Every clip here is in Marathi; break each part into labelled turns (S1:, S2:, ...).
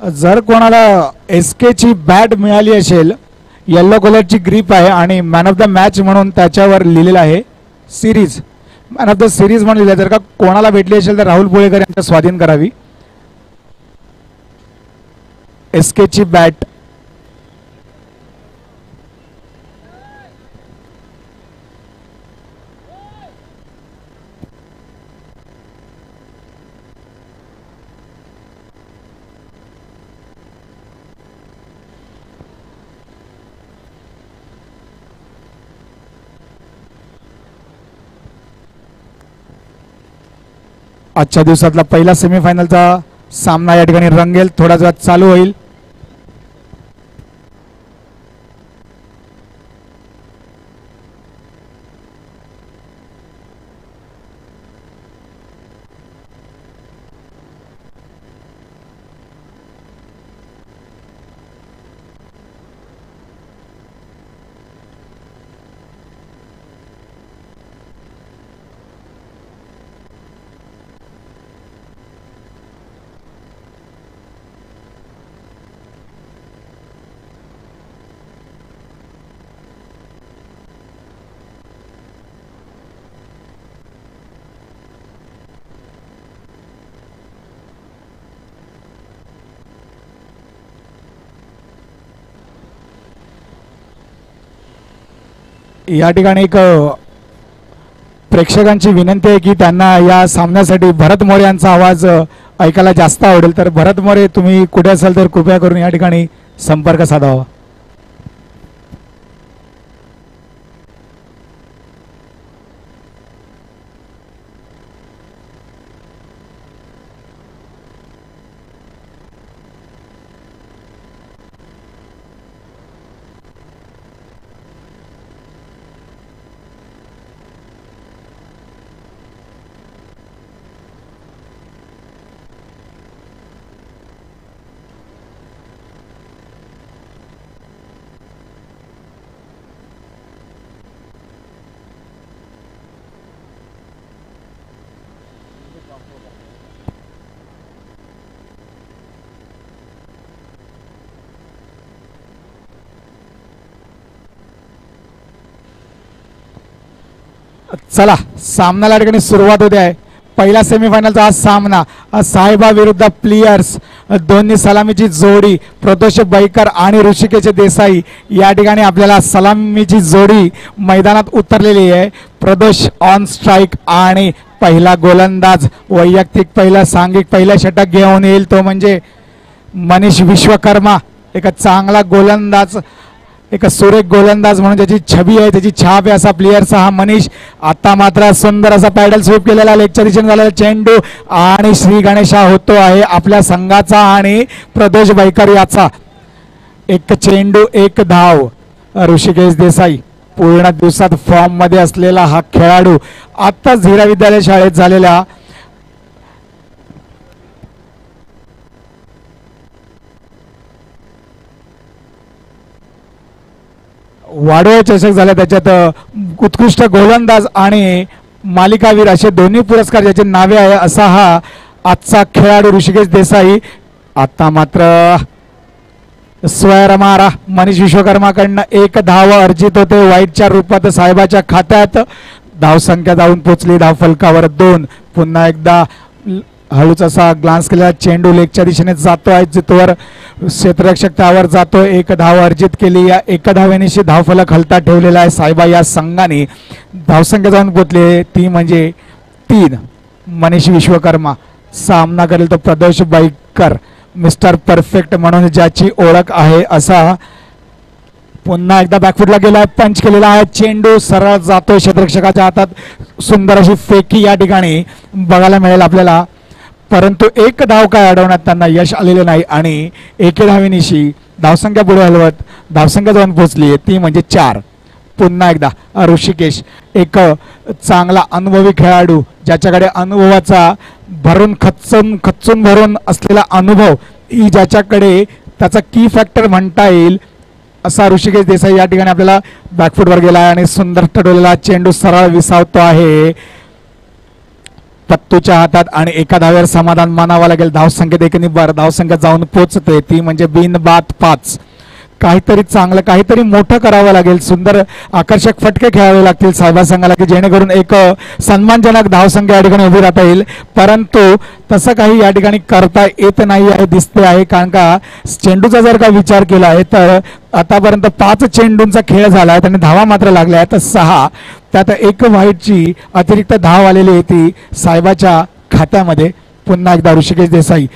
S1: जर कोणाला एसके ची बॅट मिळाली असेल, येलो कलरची ग्रीप आहे आणि मॅन ऑफ द मॅच म्हणून त्याच्यावर लिहिलेलं आहे series, man of the series म्हणून लिहिलं. जर का कोणाला भेटली असेल तर राहुल पोळेकर यांच्या स्वाधीन करावी. एसके ची बॅट आजच्या दिवसातला पहिला सेमीफायनलचा सामना या ठिकाणी रंगेल. थोड्याच वेळात चालू होईल. या ठिकाणी एक प्रेक्षकांची विनंती आहे की त्यांना या सामन्यासाठी भरत मोरे यांचा आवाज ऐकायला जास्त आवडेल. तर भरत मोरे, तुम्ही कुठे असाल तर कृपया करून या ठिकाणी संपर्क साधावा. चला, सामन्याला ठिकाणी सुरुवात होते आहे. पहिला सेमीफायनलचा हा सामना साहेबा विरुद्ध प्लेयर्स, दोन्ही सलामीची जोडी प्रदोष बैकर आणि ऋषिकेश देसाई. या ठिकाणी आपल्याला सलामीची जोडी मैदानात उतरलेली आहे. प्रदोष ऑन स्ट्राइक आणि पहिला गोलंदाज वैयक्तिक पहिला सांघिक पहिला षटक घेऊन येईल तो म्हणजे मनीष विश्वकर्मा. एक चांगला गोलंदाज, एक सुरेख गोलंदाज म्हणून ज्याची छबी आहे, त्याची छाप आहे असा प्लेयरचा हा मनीष. आता मात्र सुंदर असा पॅडल स्वीप केलेला लेगच्या दिशेने झालेला चेंडू आणि श्री गणेशा होतो आहे आपल्या संघाचा आणि प्रदोष बैकर याचा. एक चेंडू एक धाव. ऋषिकेश देसाई पूर्ण दिवसात फॉर्म मध्ये असलेला हा खेळाडू आत्ताच झिरा विद्यालय शाळेत झालेल्या वाडोळे चषक झाला, त्याच्यात उत्कृष्ट गोलंदाज आणि मालिकावीर असे दोन्ही पुरस्कार ज्याचे नावे आहे असा हा आजचा खेळाडू ऋषिकेश देसाई. आता मात्र स्वयंमारा मनीष विश्वकर्माकडनं एक धाव अर्जित होते वाईटच्या रूपात साहेबाच्या खात्यात. धावसंख्या जाऊन पोचली धावफलकावर 2. पुन्हा एकदा हळूच असा ग्लान्स केलेला चेंडू लेगच्या दिशेने जातो आहे, जिथवर क्षेत्ररक्षक त्यावर जातो. एक धाव अर्जित केली. या एका धावेनिशी धावफलक हलता ठेवलेला आहे साहेबा या संघाने. धावसंख्या जाऊन पोचले ती म्हणजे 3. मनीष विश्वकर्मा सामना करेल तो प्रदोष बैकर, मिस्टर परफेक्ट म्हणून ज्याची ओळख आहे असा पुन्हा एकदा बॅकफुटला गेलाय, पंच केलेला आहे, चेंडू सरळ जातोय क्षेत्ररक्षकाच्या हातात. सुंदर अशी फेकी या ठिकाणी बघायला मिळेल आपल्याला, परंतु एक धाव काय अडवण्यात त्यांना यश आलेलं नाही आणि एके धावेनिशी धावसंख्या पुढे हलवत धावसंख्या जाऊन पोहोचली ती म्हणजे 4. पुन्हा एकदा ऋषिकेश, एक चांगला अनुभवी खेळाडू ज्याच्याकडे अनुभवाचा भरून खच्चून भरून असलेला अनुभव ही ज्याच्याकडे त्याचा की फॅक्टर म्हणता येईल असा ऋषिकेश देसाई या ठिकाणी आपल्याला बॅकफुटवर गेला आहे आणि सुंदर टडवलेला चेंडू सरळ विसावतो आहे पत्तूच्या हातात आणि एका धावेवर समाधान मानावं लागेल. धावसंख्येत एक निब्बर धावसंख्या जाऊन पोहोचते ती म्हणजे बिनबाद 5. काहीतरी चांगलं काहीतरी मोठं करावं लागेल, सुंदर आकर्षक फटके खेळावे लागतील साहेबा संघाला की जेणेकरून एक सन्मानजनक धावसंख्या या ठिकाणी उभी राहता येईल, परंतु तसं काही या ठिकाणी करता येत नाही आहे दिसते आहे. कारण का चेंडूचा जर का विचार केला आहे तर आतापर्यंत 5 चेंडूंचा खेळ झाला आहे, त्यांनी धावा मात्र लागल्या आहेत 6, त्यात एक व्हाईटची अतिरिक्त धाव आलेली आहे ती साहेबाच्या खात्यामध्ये. पुन्हा एकदा ऋषिकेश देसाई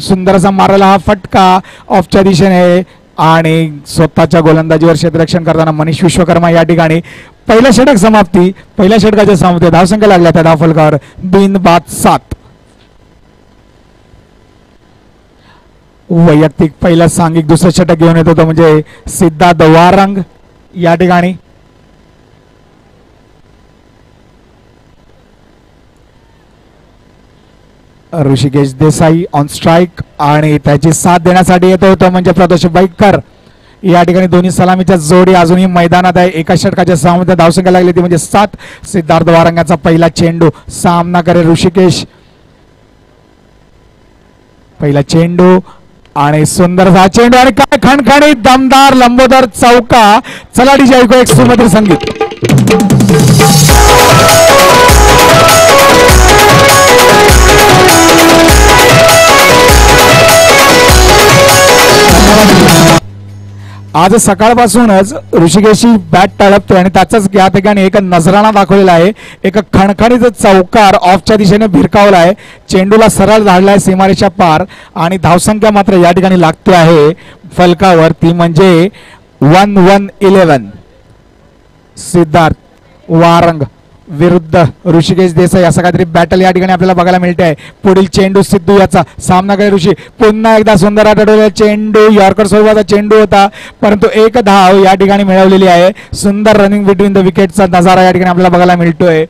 S1: सुंदर असा मारायला हा फटका ऑफच्या दिशेने आणि स्वतःच्या गोलंदाजीवर क्षेत्ररक्षण करताना मनीष विश्वकर्मा या ठिकाणी पहिल्या षटक समाप्ती, पहिल्या षटकाच्या समाप्ती धावसंख्या लागल्या त्या धावफलकावर बिनबाद 7. वैयक्तिक पहिला सांघिक दुसरं षटक घेऊन येत होतं म्हणजे सिद्धार्थ वारंग या ठिकाणी. ऋषिकेश देसाई ऑन स्ट्राईक आणि त्याची साथ देण्यासाठी येत होतं म्हणजे प्रदोष बैकर या ठिकाणी. दोन्ही सलामीच्या जोडी अजूनही मैदानात आहे. एका षटकाच्या सामन्यात धावसंख्या लागली ती म्हणजे 7. सिद्धार्थ वारंगाचा पहिला चेंडू सामना करेल ऋषिकेश. पहिला चेंडू आणि सुंदर हा चेंडू आणि काय खणखणीत दमदार लंबोदर चौका. चला डीजे ऐकू एक सुमधुर संगीत. आज सकाळपासूनच ऋषिकेशी बॅट तळपते आणि त्याचाच या ठिकाणी एक नजराणा दाखवलेला आहे. एक खणखणीत चौकार ऑफच्या दिशेने भिरकावला आहे, चेंडूला सरळ धाडलाय सीमारेषा पार आणि धावसंख्या मात्र या ठिकाणी लागते आहे फलकावर ती म्हणजे 1-1-11. सिद्धार्थ वारंग विरुद्ध ऋषिकेश देसाई असं काहीतरी बॅटल या ठिकाणी आपल्याला बघायला मिळते आहे. पुढील चेंडू सिद्धू याचा सामना करे ऋषी. पुन्हा एकदा सुंदर आठवलेला चेंडू यॉर्कर स्वरूपाचा चेंडू होता, परंतु एक धाव या ठिकाणी मिळवलेली आहे. सुंदर रनिंग बिटवीन द विकेटचा नजारा या ठिकाणी आपल्याला बघायला मिळतोय.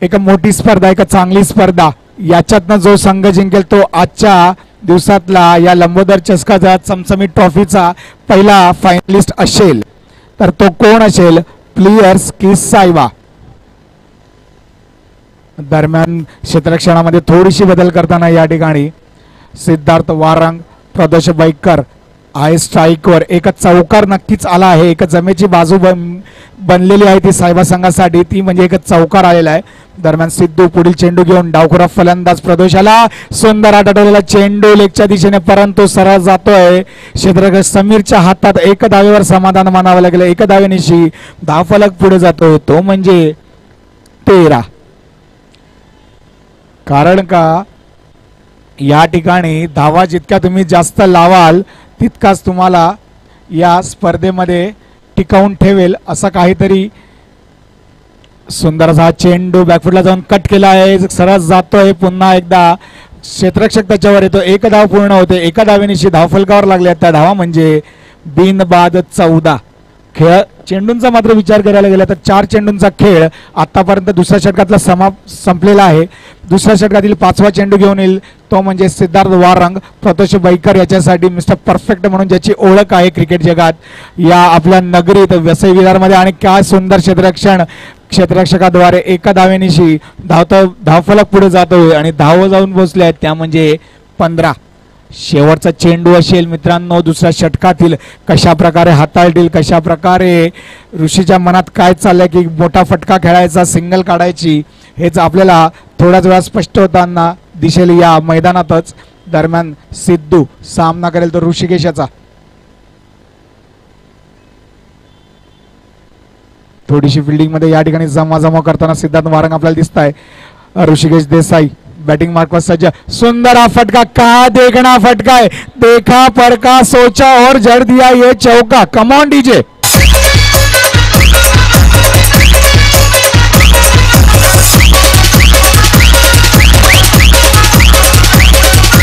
S1: एक मोठी स्पर्धा, एक चांगली स्पर्धा, याच्यातनं जो संघ जिंकेल तो आजच्या दिवसातला या लंबोदर चषकाचा चमचमीत ट्रॉफीचा पहिला फायनलिस्ट असेल. तर तो कोण असेल, प्लेयर्स की सायबा? दरम्यान क्षेत्ररक्षणामध्ये थोडीशी बदल करताना या ठिकाणी सिद्धार्थ वारंग प्रदोष बैकर आहे स्ट्राईकवर. एक चौकार नक्कीच आला आहे, एक जमेची बाजू बनलेली आहे ती सायबा संघासाठी, ती म्हणजे एक चौकार आलेला आहे. दरम्यान सिद्धू पुढील चेंडू घेऊन डावखुरा फलंदाज प्रदोषाला सुंदर आठवलेला चेंडू लेगच्या दिशेने परंतु सरळ जातोय क्षेत्ररक्षक समीरच्या हातात. एक धावेवर समाधान मानावं लागेल. एक धावेनिशी धावफलक पुढे जातोय तो म्हणजे 13. कारण का या ठिकाणी धावा जितक्या तुम्ही जास्त लावाल तितकाच तुम्हाला या स्पर्धेमध्ये टिकवून ठेवेल असं काहीतरी. सुंदर असा चेंडू बॅकफुटला जाऊन कट केला आहे, सरळ जातोय. पुन्हा एकदा क्षेत्ररक्षक त्याच्यावर येतो. एक धाव पूर्ण होते. एका धावेनिशी धावफलकावर लागल्या त्या धावा म्हणजे बिनबाद 14. खेळ चेंडूंचा मात्र विचार करायला गेला तर 4 चेंडूंचा खेळ आतापर्यंत दुसऱ्या षटकातला संपलेला आहे. दुसऱ्या षटकातील 5वा चेंडू घेऊन येईल तो म्हणजे सिद्धार्थ वारंग. प्रतोष बैकर याच्यासाठी मिस्टर परफेक्ट म्हणून ज्याची ओळख आहे क्रिकेट जगात या आपल्या नगरीत वसई विरारमध्ये. आणि काय सुंदर क्षेत्ररक्षकाद्वारे एका धावेनिशी धावफलक पुढे जातोय आणि धाव जाऊन पोहोचले आहेत त्या म्हणजे 15. शेवटचा चेंडू असेल मित्रांनो दुसऱ्या षटकातील. कशा प्रकारे हाताळतील, कशा प्रकारे ऋषीच्या मनात काय चाललंय की मोठा फटका खेळायचा, सिंगल काढायची, हेच आपल्याला थोड्याच वेळा स्पष्ट होताना दिसेल या मैदानातच. दरम्यान सिद्धू सामना करेल तो ऋषिकेशाचा. थोडीशी फिल्डिंग मध्ये या ठिकाणी जमा करताना सिद्धार्थ वारंग आपल्याला दिसत आहे. ऋषिकेश देसाई बैटिंग मार्क सज्ज, सुंदर हा फटका, क्या देखना फटका है, देखा पड़का सोचा और जड़ दिया ये चौका। Come on DJ.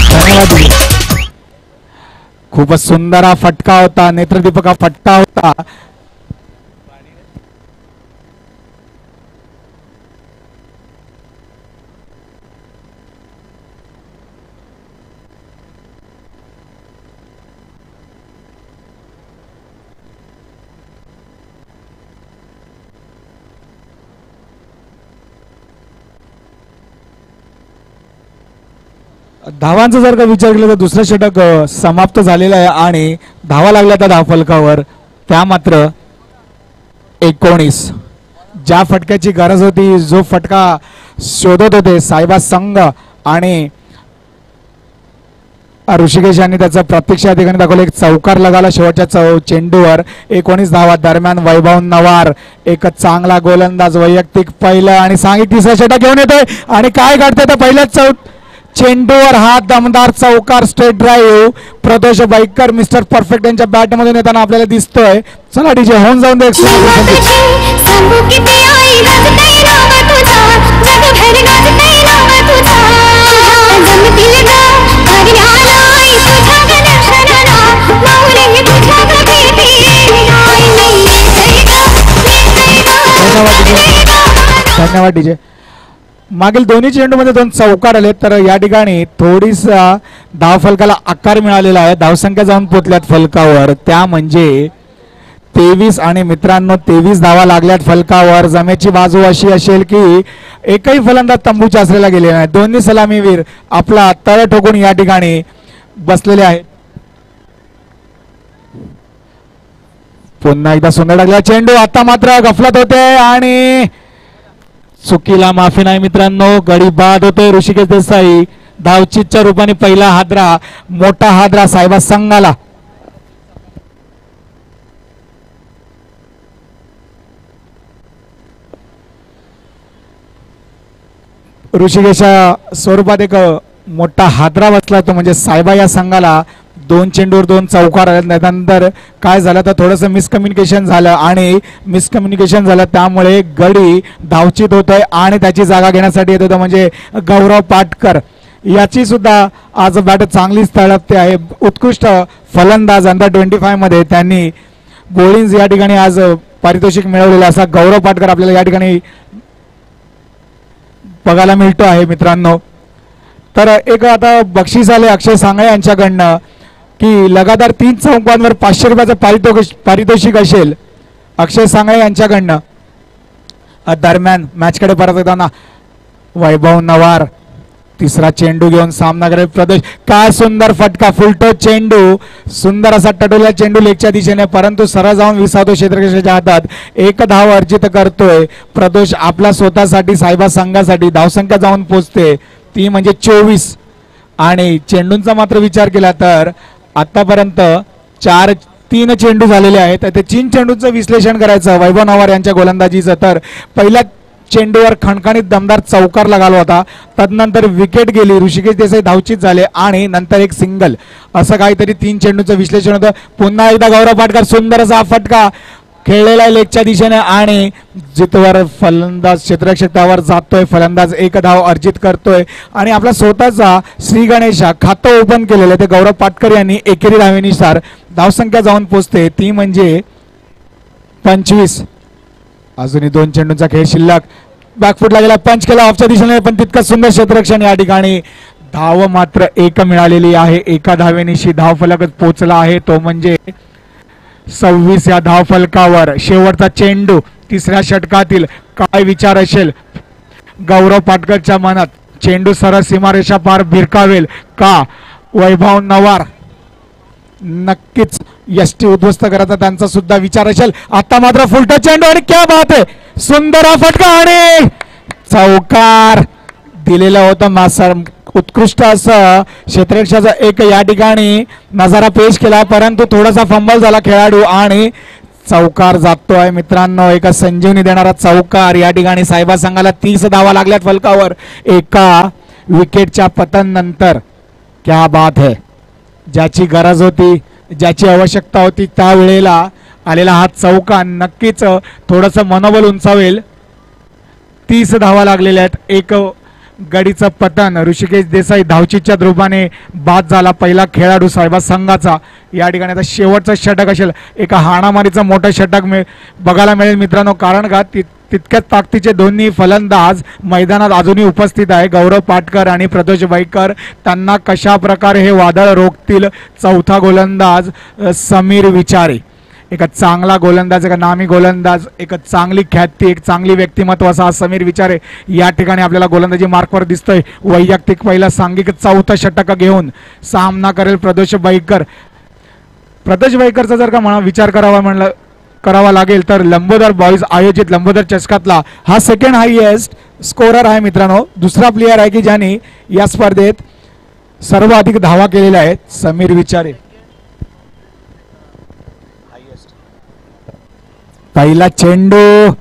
S1: धन्यवाद। खूपच सुंदर हा फटका होता, नेत्रदीपक हा फटका होता। धावांचा जर का विचार केला तर दुसरं षटक समाप्त झालेलं आहे आणि धावा लागल्या त्या धावफलकावर त्या मात्र 19। ज्या फटक्याची गरज होती, जो फटका शोधत होते साहेबा संघ आणि ऋषिकेश यांनी त्याचा प्रत्यक्ष या ठिकाणी दाखवलं। एक चौकार लगाला शेवटच्या चेंडूवर। 19 धावा दरम्यान वैभव नवार एक चांगला गोलंदाज, वैयक्तिक पहिलं आणि सांघिक तिसरा षटक घेऊन येतोय आणि काय घडतंय तर पहिल्याच चेंडूवर हा दमदार चौकार, स्ट्रेट ड्राईव्ह प्रदोष बाईकर मिस्टर परफेक्ट यांच्या बॅट मधून येताना आपल्याला दिसतोय। चला डीजे होऊन जाऊन दे। धन्यवाद डीजे। मागील दोन्ही चेंडूमध्ये 2 चौकार आले तर या ठिकाणी थोडीसा धावफलकाला आकार मिळालेला आहे। धावसंख्या जाऊन पोचल्यात फलकावर त्या म्हणजे 23 आणि मित्रांनो 23 धावा लागल्यात फलकावर। जमेची बाजू अशी असेल की एकही फलंदाज तंबूच्या आसरेला गेले नाही। दोन्ही सलामीवीर आपला तळ ठोकून या ठिकाणी बसलेले आहेत। पुन्हा एकदा सुंदर टाकला चेंडू, आता मात्र गफलत होते आणि चुकीला माफी नाही मित्रांनो। गडी बाद होतोय ऋषिकेश देसाई। धावचीतच्या रूपाने पहिला हादरा, मोठा हादरा साहेबा संघाला। ऋषिकेशच्या स्वरूपात एक मोठा हादरा बसला तो म्हणजे साहेबा या संघाला। 2 चेंडूवर 2 चौकार आले। त्यानंतर काय झालं तर थोडंसं मिसकम्युनिकेशन झालं आणि मिसकम्युनिकेशन झालं त्यामुळे गडी धावचित होतोय आणि त्याची जागा घेण्यासाठी येत होता म्हणजे गौरव पाटकर। याची सुद्धा आज बॅट चांगलीच तळपते आहे। उत्कृष्ट फलंदाज अंडर 25 मध्ये त्यांनी बॉलिंग या ठिकाणी आज पारितोषिक मिळवलेला असा गौरव पाटकर आपल्याला या ठिकाणी बघायला मिळतो आहे मित्रांनो। तर एक आता बक्षीस आले अक्षय सांगळे यांच्याकडनं की लगातार 3 चौकांवर 500 रुपयाचं पारितोषिक असेल अक्षय सांगळे यांच्याकडनं। दरम्यान मॅचकडे परत येताना वैभव नवार तिसरा चेंडू घेऊन सामना करेल प्रदेश। काय सुंदर फटका, फुलटो चेंडू, सुंदर असा टटोला चेंडू लेगच्या दिशेने परंतु सरळ जाऊन विसावतो क्षेत्ररक्षकाच्या हातात। 1 धाव अर्जित करतोय प्रदोष आपला स्वतःसाठी साहेबा संघासाठी। धावसंख्या जाऊन पोहोचते ती म्हणजे 24 आणि चेंडूंचा मात्र विचार केला तर आतापर्यंत 3 चेंडू झालेले आहेत। ते 3 चेंडूंचं विश्लेषण करायचं वैभव नवार यांच्या गोलंदाजीचं तर पहिल्या चेंडूवर खणखणीत दमदार चौकार लागला होता। तदनंतर विकेट गेली, ऋषिकेश देसाई धावचीत झाले आणि नंतर एक सिंगल, असं काहीतरी 3 चेंडूंचं विश्लेषण होतं। पुन्हा एकदा गौरव पाटकर सुंदर असा फटका खेळलेला आहे लेगच्या दिशेने आणि जिथवर फलंदाज क्षेत्ररक्षक त्यावर जातोय, फलंदाज 1 धाव अर्जित करतोय आणि आपला स्वतःचा श्री गणेशा खातं ओपन केलेलं ते गौरव पाटकर यांनी एकेरी धावेनुसार धावसंख्या जाऊन पोहोचते ती म्हणजे 25। अजूनही 2 चेंडूंचा खेळ शिल्लक। बॅकफुटला गेला, पंच केला ऑफच्या दिशेने पण तितकं सुंदर क्षेत्ररक्षण या ठिकाणी। धाव मात्र 1 मिळालेली आहे। 1 धावेनिशी धाव फलकात पोहोचला आहे तो म्हणजे 26 या धाव फलकावर। शेवटचा चेंडू तिसऱ्या षटकातील काय विचार असेल गौरव पाटकरच्या मनात, चेंडू सरळ सीमारेषा पार भिरकावेल का वैभव नवार नक्कीच यष्टी उद्ध्वस्त करायचा त्यांचा सुद्धा विचार असेल। आता मात्र फुलटा चेंडू आणि क्या बात आहे, सुंदर हा फटका आणि चौकार दिलेला होता मासर। उत्कृष्ट असं क्षेत्ररक्षकाचा एक या ठिकाणी नजारा पेश केला परंतु थोडासा फंबल झाला खेळाडू आणि चौकार जातोय मित्रांनो। एका संजीवनी देणारा चौकार या ठिकाणी साहेबा संघाला 30 धावा लागल्यात फलकावर। एका विकेटच्या पतन नंतर क्या बात है, ज्याची गरज होती, ज्याची आवश्यकता होती त्यावेळेला आलेला हा चौका नक्कीच थोडंसं मनोबल उंचावेल. 30 धावा लागलेल्या आहेत. एक गडीचं पतन. ऋषिकेश देसाई धावचीच्या रूपाने बाद झाला. पहिला खेळाडू साहेबा संघाचा. या ठिकाणी आता शेवटचं षटक असेल. एका हाणामारीचं मोठं षटक बघायला मिळेल मित्रांनो, कारण का तितक्याच ताकदीचे दोन्ही फलंदाज मैदानात अजूनही उपस्थित आहे. गौरव पाटकर आणि प्रदोष बैकर. त्यांना कशा प्रकारे हे वादळ रोखतील चौथा गोलंदाज समीर विचारे. एक चांगला गोलंदाज, एक नामी गोलंदाज, एक चांगली ख्याती, एक चांगली व्यक्तिमत्व असा समीर विचारे या ठिकाणी आपल्याला गोलंदाजी मार्कवर दिसतोय. वैयक्तिक पहिला सांघिक चौथा षटक घेऊन सामना करेल प्रदोष बैकर. प्रदोष बैकरचा जर का विचार करावा लागेल तर लंबोदर बॉईज आयोजित लंबोदर चषकातला हा सेकंड हायएस्ट स्कोरर आहे मित्रांनो. दुसरा प्लेयर आहे की ज्याने या स्पर्धेत सर्वाधिक धावा केलेल्या आहेत. समीर विचारे. पहिला चेंडू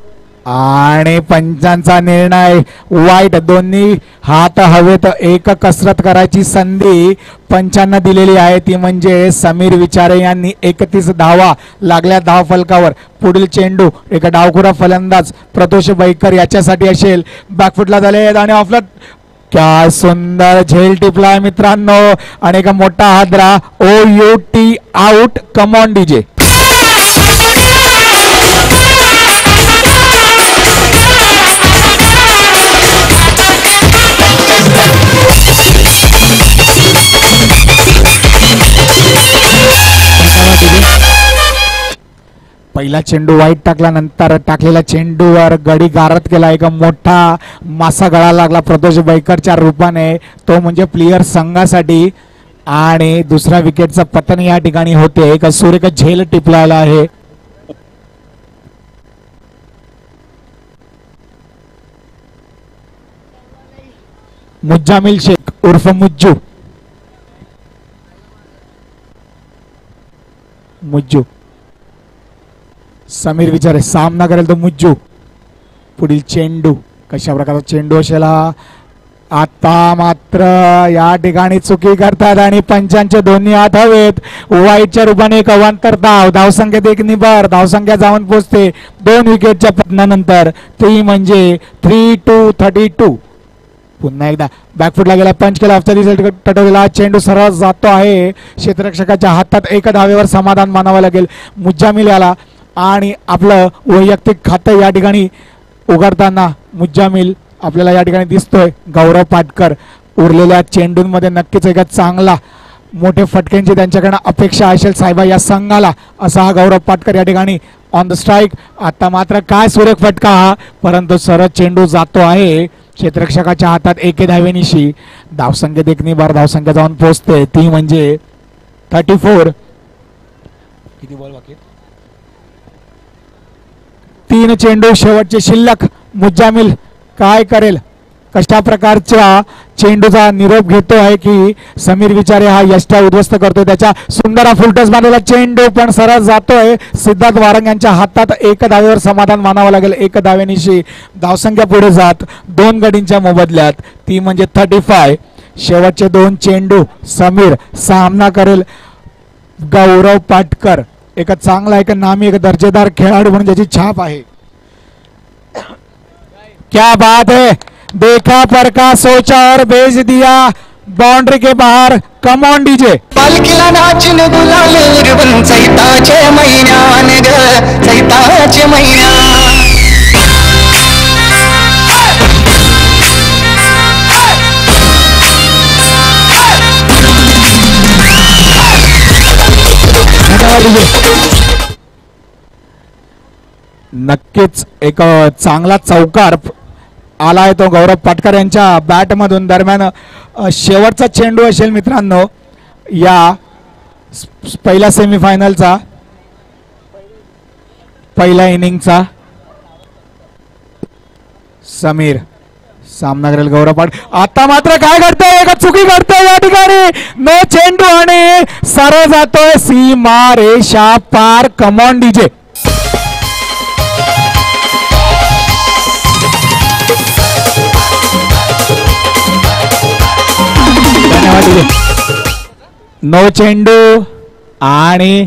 S1: आणि पंचांचा निर्णय. वाईट. दोन्ही हात हवेत. एक कसरत करायची संधी पंचांना दिलेली आहे, ती म्हणजे समीर विचारे यांनी 31 धावा लागल्या धाव फलकावर. पुढील चेंडू एक डावखुरा फलंदाज प्रदोष बैकर याच्यासाठी असेल. बॅकफुटला झाले आणि ऑफला. क्या सुंदर झेल टिपलाय मित्रांनो आणि एक मोठा हादरा. OUT out. Come on DJ. पहिला चेंडू वाईट टाकल्यानंतर टाकलेल्या चेंडूवर गडी गारद केला. एक मोठा मासा गळा लागला प्रदोष बैकरच्या रूपाने, तो म्हणजे प्लेयर संघासाठी. आणि दुसऱ्या विकेटचं पतन या ठिकाणी होते. एक सुरेख झेल टिपलाला आहे. मुज्जामिल शेख उर्फ मुज्जू. समीर विचारे सामना करेल तो मुज्जू. पुढील चेंडू कशा प्रकारचा चेंडू असेल हा. आता मात्र या ठिकाणी चुकी करतात आणि पंचांचे दोन्ही हात हवेत. वाईटच्या रूपाने एक अवांतर धाव. धावसंख्येत 1 निबर. धावसंख्या जाऊन पोहोचते 2 विकेटच्या पतनानंतर. ती म्हणजे 3-2-32. पुन्हा एकदा बॅकफुटला गेला. पंच केला. टटवलेला चेंडू सरळ जातो आहे. क्षेत्ररक्षकाच्या हातात 1 धावेवर समाधान मानावं लागेल मुज्जामिल याला. आणि आपलं वैयक्तिक खातं या ठिकाणी उघडताना मुज्जामिल आपल्याला या ठिकाणी दिसतोय. गौरव पाटकर. उरलेल्या चेंडूंमध्ये नक्कीच एक चांगला मोठे फटक्यांची त्यांच्याकडनं अपेक्षा असेल साहेबा या संघाला, असा हा गौरव पाटकर या ठिकाणी ऑन द स्ट्राईक. आता मात्र काय सुरेख फटका हा, परंतु सरळ चेंडू जातो आहे क्षेत्ररक्षकाच्या हातात 1 धावेनिशी. धावसंख्येत 1 निबार धावसंख्या जाऊन पोहोचते, ती म्हणजे 34. किती बॉल बाकी? 3 चेंडू शेवटचे शिल्लक. मुज्जामिल काय करेल, कशा प्रकारच्या चेंडूचा निरोप घेतो आहे की समीर विचारे हा यष्टा उद्ध्वस्त करतोय. त्याच्या सुंदर फुलटस बांधलेला चेंडू पण सरळ जातोय. सिद्धार्थ वारंग यांच्या हातात 1 धावेवर समाधान मानावं लागेल. 1 धावेनिशी धावसंख्या पुढे जात 2 गडींच्या मोबदल्यात, ती म्हणजे 35. शेवटचे 2 चेंडू समीर. सामना करेल गौरव पाटकर. एक चांगला, एक नामी, एक दर्जेदार खेळाडू म्हणून ज्याची छाप आहे. क्या बात है, देखा परखा सोचा और भेज दिया बाउंड्री के बाहर. Come on DJ.
S2: पालखीला नाचून गुलाल उडवून चैताचे महिन्यान ग, चैताचे महिन्या.
S1: नक्कीच एक चांगला चौकार आलाय तो गौरव पाटकर यांच्या बॅट मधून. दरम्यान शेवटचा चेंडू असेल मित्रांनो या पहिल्या सेमीफायनलचा, पहिल्या इनिंगचा. समीर सामना करेल गौरव पाटकर. आता मात्र काय घडतंय, एक चुकी घडतंय या ठिकाणी. नो चेंडू आणि सरळ जातोय सीमा रेषा पार. Come on DJ. साठी नो चेंडू आणि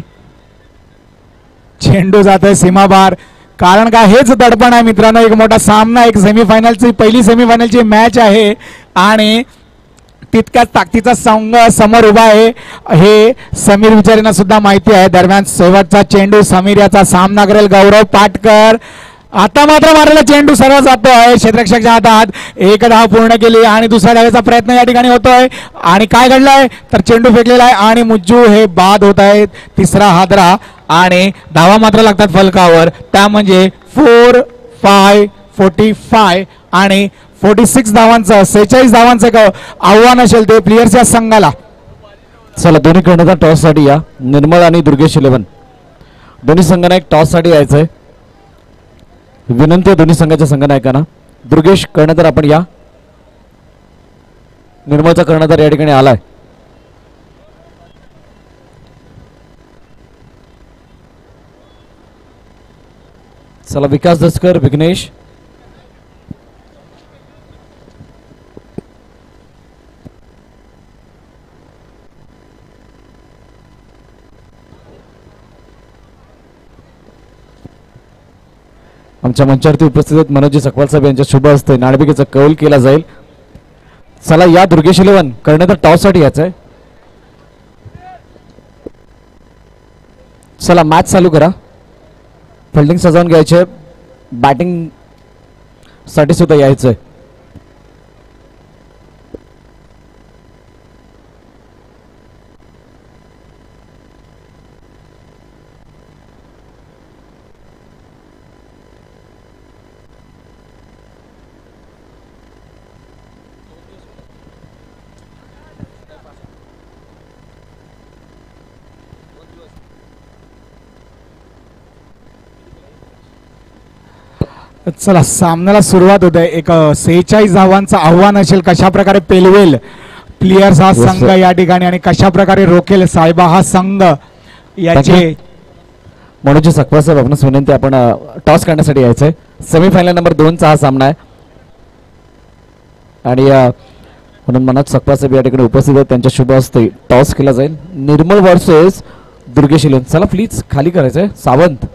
S1: चेंडू जातोय सीमाबार. कारण का हेच दडपण आहे मित्रांनो. एक मोठा सामना, एक सेमीफायनलची पहिली सेमीफायनलची मॅच आहे आणि तितक्याच ताकदीचा संघ समोर उभा आहे हे समीर विचारेंना सुद्धा माहिती आहे. दरम्यान शेवटचा चेंडू समीर याचा सामना करेल गौरव पाटकर. आता मात्र मारलेला चेंडू सरळ जातोय क्षेत्ररक्षकाच्या हातात. एक धाव पूर्ण केली आणि दुसऱ्या धावेचा प्रयत्न या ठिकाणी होतोय. आणि काय घडलंय तर चेंडू फेकलेला आहे आणि मुज्जू हे बाद होत आहेत. तिसरा हादरा आणि धावा मात्र लागतात फलकावर. त्या म्हणजे 4-5 45 आणि 46 धावांचं 46 धावांचं एक आव्हान असेल ते प्लेयर्स या संघाला.
S3: चला दोन्ही कर्णधार टॉस साठी या. निर्मळ आणि दुर्गेश 11 दोन्ही संघांना एक टॉस साठी यायचंय. विनंती आहे दोन्ही संघाच्या संघनायकांना. दुर्गेश कर्णधार आपण या. निर्मळचा कर्णधार या ठिकाणी आलाय. चला विकास दसकर विघ्नेश. आमच्या मंचावरती उपस्थित आहेत मनोजी सकवाल साहेब यांच्या शुभ हस्ते नाणेफेकीचा कौल केला जाईल. चला या दुर्गेश 11 कर्णधार टॉस साठी यायचं आहे. चला मॅच चालू करा. फिल्डिंग सजावून घ्यायचे. बॅटिंग साठी सुद्धा यायचंय.
S1: चला सामन्याला सुरुवात होते. एक 46 धावांचं आव्हान असेल. कशा प्रकारे पेलवेल प्लेयर्स हा संघ या ठिकाणी आणि कशा प्रकारे रोखेल साहेबा हा संघ याचे.
S3: मनोजी सकवाल साहेब आपणास विनंती आपण टॉस करण्यासाठी यायचंय. सेमीफायनल नंबर 2 चा हा सामना आहे आणि म्हणून मनोज सकवाल साहेब या ठिकाणी उपस्थित आहेत. त्यांच्या शुभ हस्ते टॉस केला जाईल. निर्मळ वर्सेस दुर्गेश 11. चला प्लीज खाली करायचंय. सावंत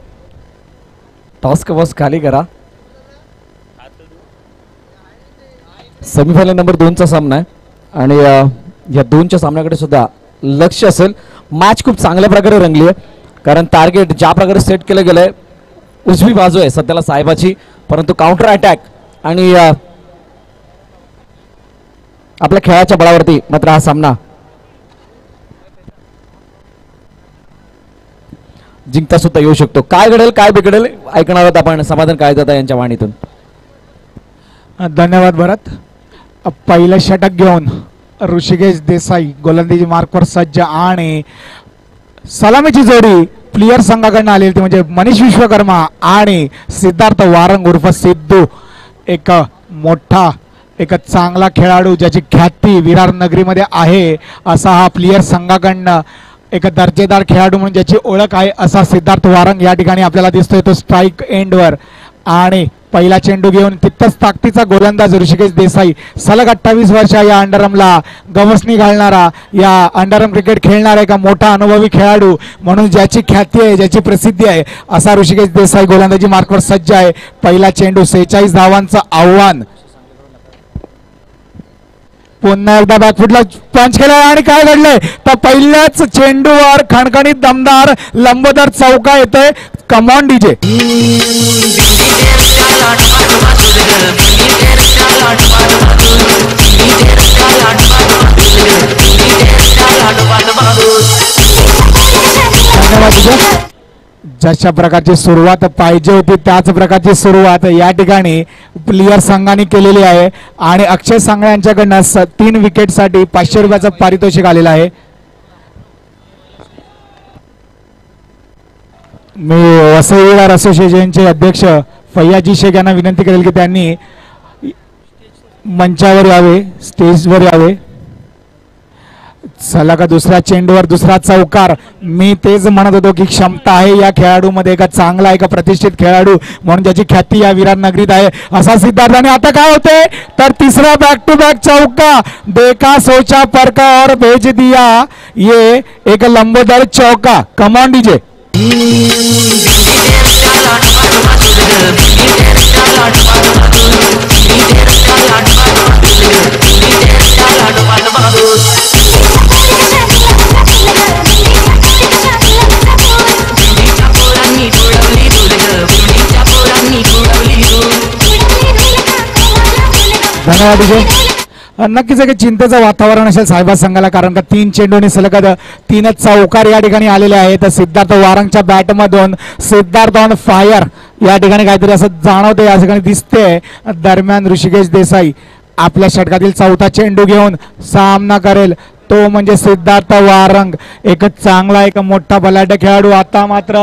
S3: टॉस कवच खाली करा. सेमीफायनल नंबर 2 चा सामना आहे आणि या 2च्या सामन्याकडे सुद्धा लक्ष असेल. मॅच खूप चांगल्या प्रकारे रंगली आहे कारण टार्गेट ज्या प्रकारे सेट केलं गेलंय उजवी बाजू आहे सध्याला साहेबाची. परंतु काउंटर अटॅक आणि आपल्या खेळाच्या बळावरती मात्र हा सामना जिंकता सुद्धा येऊ शकतो. काय घडेल काय बिघडेल ऐकणार आहोत आपण समाधान काळजाता यांच्या वाणीतून.
S1: धन्यवाद भरत. पहिलं षटक घेऊन ऋषिकेश देसाई गोलंदाजी मार्कवर सज्ज आणि सलामीची जोडी प्लेयर संघाकडनं आलेली ती म्हणजे मनीष विश्वकर्मा आणि सिद्धार्थ वारंग उर्फ सिद्धू. एक मोठा एक चांगला खेळाडू ज्याची ख्याती विरार नगरीमध्ये आहे असा हा प्लेयर संघाकडनं एक दर्जेदार खेळाडू म्हणून ज्याची ओळख आहे असा सिद्धार्थ वारंग या ठिकाणी आपल्याला दिसतोय. तो स्ट्राईक एंडवर आणि पहिला चेंडू घेऊन तितकाच ताकदीचा गोलंदाज ऋषिकेश देसाई. सलग 28 वर्ष या अंडरमला गवसणी घालणारा या अंडरम क्रिकेट खेळणारा एका मोठा अनुभवी खेळाडू म्हणून ज्याची ख्याती आहे ज्याची प्रसिद्धी आहे असा ऋषिकेश देसाई गोलंदाजी मार्कवर सज्ज आहे. पहिला चेंडू 46 धावांचं आव्हान. पुन्हा एकदा बॅकफुटला पंच केला आणि काय घडलंय तर पहिल्याच चेंडूवर खणखणीत दमदार लंबोदर चौका येतोय. Come on DJ. जशा प्रकारची सुरुवात पाहिजे होती त्याच प्रकारची सुरुवात या ठिकाणी प्लेयर संघाने केलेली आहे आणि अक्षय सांगळे यांच्याकडनं 3 विकेटसाठी 500 रुपयाचं पारितोषिक आलेलं आहे. मी वसई विरार असोसिएशनचे अध्यक्ष फैयाजी शेख यांना विनंती करेल की त्यांनी मंचावर यावे स्टेजवर यावे. सलग दुसऱ्या चेंडूवर दुसरा चौकार. मी तेच म्हणत होतो की क्षमता आहे या खेळाडूमध्ये, का चांगला आहे का प्रतिष्ठित खेळाडू म्हणून ज्याची ख्याती या विराट नगरीत आहे असा सिद्धार्थ. आणि आता काय होते तर तिसरा बॅक टू बॅक चौका. देखा सोचा परका और भेज दिया, ये एक लंबोदर चौका. Come on DJ. धन्यवाद डीजे. नक्कीच एक चिंतेचं वातावरण असेल साहेबा संघाला, कारण का 3 चेंडूने सलग 3 चौकार या ठिकाणी आलेले आहेत. सिद्धार्थ वारंगच्या बॅटमधून सिद्धार्थ ऑन फायर या ठिकाणी काहीतरी असं जाणवते, या ठिकाणी दिसते. दरम्यान ऋषिकेश देसाई आपल्या षटकातील चौथा चेंडू घेऊन सामना करेल, तो म्हणजे सिद्धार्थ वारंग. एक चांगला एक मोठा बलाढ्य खेळाडू. आता मात्र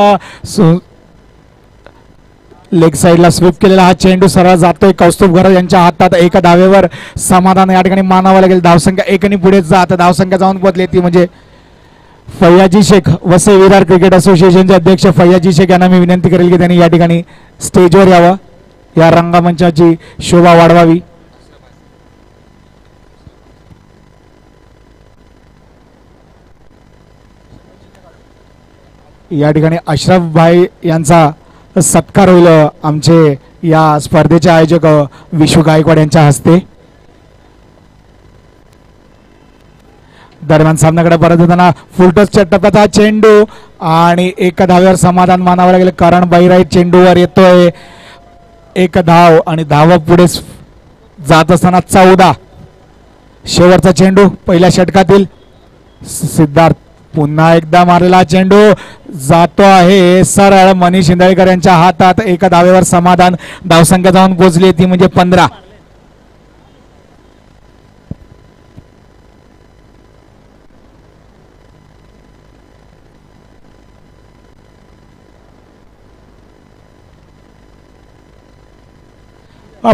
S1: लेग साईडला स्वीप केलेला हा चेंडू सरळ जातोय कौस्तुभ घरत यांच्या हातात. एका धावेवर समाधान या ठिकाणी मानावं लागेल. धावसंख्या 1 पुढे जात, धावसंख्या जाऊन बदले ती म्हणजे फैयाजी शेख, वसई विरार क्रिकेट असोसिएशनचे अध्यक्ष फैयाजी शेख यांना मी विनंती करेल की त्यांनी या ठिकाणी स्टेजवर यावं, या रंगमंचाची शोभा वाढवावी. या ठिकाणी अशरफ भाई यांचा सत्कार होईल आमचे या स्पर्धेचे आयोजक विशू गायकवाड यांच्या हस्ते. दरम्यान सामन्याकडे परत येताना फुलटॉसच्या टप्प्यात हा चेंडू आणि 1 धावेवर समाधान मानावं लागेल. करण बैराई चेंडूवर येतोय. 1 धाव आणि धाव पुढे जात असताना 14. शेवटचा चेंडू पहिल्या षटकातील. सिद्धार्थ पुन्हा एकदा मारलेला चेंडू जातो आहे सरळ मनीष इंदळकर यांच्या हातात. 1 धावेवर समाधान. धावसंख्या जाऊन पोहोचली ती म्हणजे 15.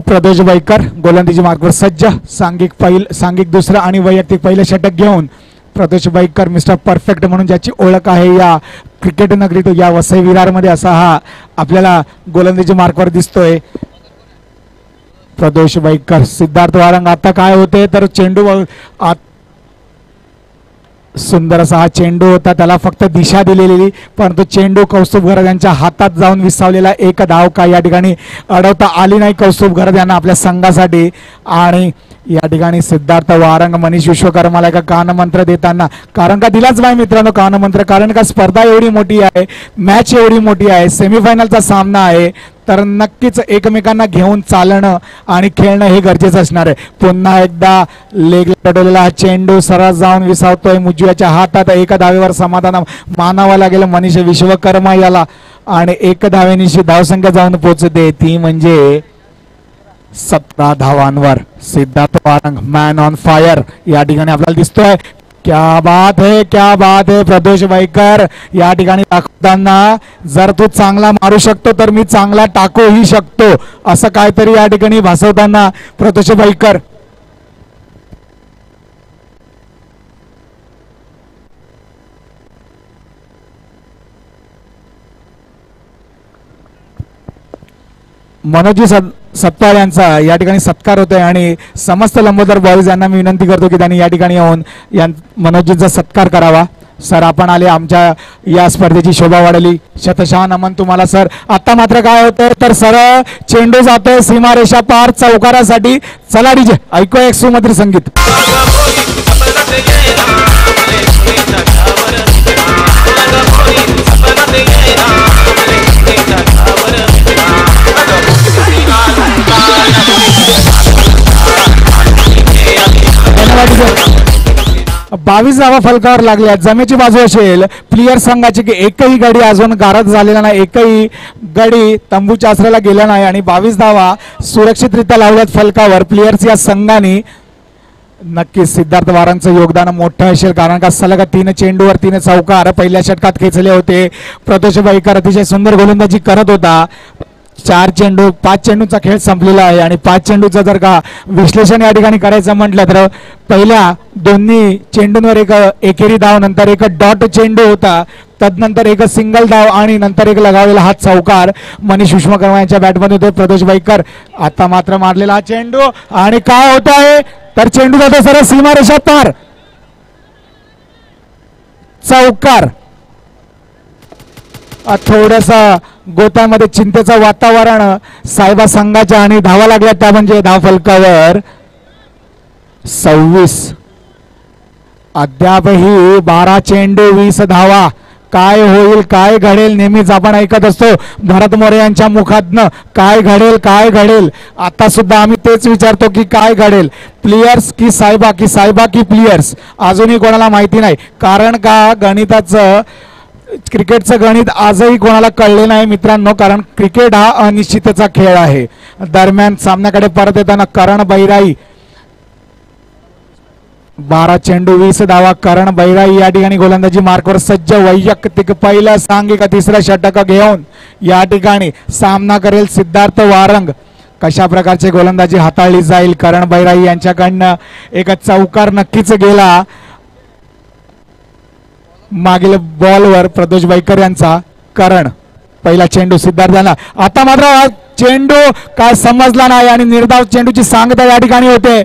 S1: प्रदेश बैकर गोलंदाजी मार्कवर सज्ज. सांघिक दुसरं आणि वैयक्तिक पहिलं षटक घेऊन प्रदेश बैकर मिस्टर परफेक्ट म्हणून ज्याची ओळख आहे या क्रिकेट नगरीत, या वसई विरारमध्ये, असा हा आपल्याला गोलंदाजी मार्कवर दिसतोय. प्रदेश बैकर. सिद्धार्थ वारंग. आता काय होते तर चेंडू सुंदर असा हा चेंडू होता, त्याला फक्त दिशा दिलेली, परंतु चेंडू कौस्तुभ घरत यांच्या हातात जाऊन विसावलेला. 1 धाव का या ठिकाणी अडवता आली नाही कौस्तुभ घरत यांना आपल्या संघासाठी. आणि या ठिकाणी सिद्धार्थ वारंग मनीष विश्वकर्माला एका कानमंत्र देताना, कारण का दिलाच नाही मित्रांनो कानमंत्र, कारण का स्पर्धा एवढी मोठी आहे, मॅच एवढी मोठी आहे, सेमीफायनलचा सामना आहे, तर नक्कीच एकमेकांना घेऊन चालणं आणि खेळणं हे गरजेचं असणार आहे. पुन्हा एकदा लेग पडलेला हा चेंडू सरळ जाऊन विसावतोय मुजव्याच्या हातात. 1 धावेवर समाधान मानावं लागेल मनीष विश्वकर्मा याला. आणि 1 धावेनिशी धावसंख्या जाऊन पोहोचते ती म्हणजे 17 धावांवर. Siddharth Warang man on fire या ठिकाणी आपल्याला दिसतोय. क्या बात है, क्या बात है. प्रदेश बैकर या ठिकाणी दाखवताना, जर तू चांगला मारू शकतो तर मी चांगला टाकूही शकतो, असं काहीतरी या ठिकाणी भासवताना प्रदेश बैकर. मनोजी सत्तार यांचा या ठिकाणी सत्कार होतोय आणि समस्त लंबोदर बॉईज यांना मी विनंती करतो की त्यांनी या ठिकाणी येऊन मनोजींचा सत्कार करावा. सर आपण आले, आमच्या या स्पर्धेची शोभा वाढली. शतशः नमन तुम्हाला सर. आता मात्र काय होतंय तर सरळ चेंडू जातोय सीमारेषा पार चौकारासाठी. चला डीजे ऐकूया एक सुमधुर संगीत. धन्यवाद. 22 धावा फलकावर लागल्या. जमेची बाजू असेल प्लेयर संघाची की एकही गडी अजून गारद झालेला नाही, एकही गडी तंबूच्या आसऱ्याला गेला नाही आणि 22 धावा सुरक्षितरित्या लावल्यात फलकावर प्लेयर्स या संघाने. नक्कीच सिद्धार्थ वारंगचं योगदान मोठं असेल, कारण का सलग 3 चेंडूवर 3 चौकार पहिल्या षटकात खेचले होते. प्रदेश बैकर अतिशय सुंदर गोलंदाजी करत होता. 4 चेंडू 5 चेंडूचा खेळ संपलेला आहे आणि 5 चेंडूचं जर का विश्लेषण या ठिकाणी करायचं म्हटलं तर पहिल्या दोन्ही चेंडूंवर एक एकेरी धाव, नंतर एक डॉट चेंडू होता, तदनंतर एक सिंगल धाव आणि नंतर एक लगावलेला हात चौकार मनीष विश्वकर्मा यांच्या बॅटमध्ये होते प्रदोष बाईकर. आता मात्र मारलेला हा चेंडू आणि काय होत आहे तर चेंडू जातो सरळ सीमारेषा पार, चौकार. थोडस गोत्यामध्ये चिंतेचं वातावरण साहेबा संघाच्या आणि धावा लागल्या त्या म्हणजे धाव फलकावर 26. अद्यापही 12 चेंडू 20 धावा. काय होईल काय घडेल नेहमीच आपण ऐकत असतो भरत मोरे यांच्या मुखातनं काय घडेल काय घडेल. आता सुद्धा आम्ही तेच विचारतो की काय घडेल, प्लेयर्स की साहेबा की प्लेयर्स अजूनही कोणाला माहिती नाही. कारण का गणिताचं क्रिकेटचं गणित आजही कोणाला कळले नाही मित्रांनो, कारण क्रिकेट हा अनिश्चिततेचा खेळ आहे. दरम्यान सामन्याकडे परत येताना करण बैराई 12 चेंडू 20 धावा. करण बैराई या ठिकाणी गोलंदाजी मार्कवर सज्ज, वैयक्तिक पहिलं सांघिक तिसरं षटक घेऊन या ठिकाणी सामना करेल सिद्धार्थ वारंग. कशा प्रकारची गोलंदाजी हाताळली जाईल करण बैराई यांच्याकडनं. एक चौकार नक्कीच गेला मागील बॉलवर प्रदोष बाईकर यांचा. करण पहिला चेंडू सिद्धार्थांना, आता मात्र चेंडू काय समजला नाही आणि निर्धाव चेंडूची सांगता या ठिकाणी होते.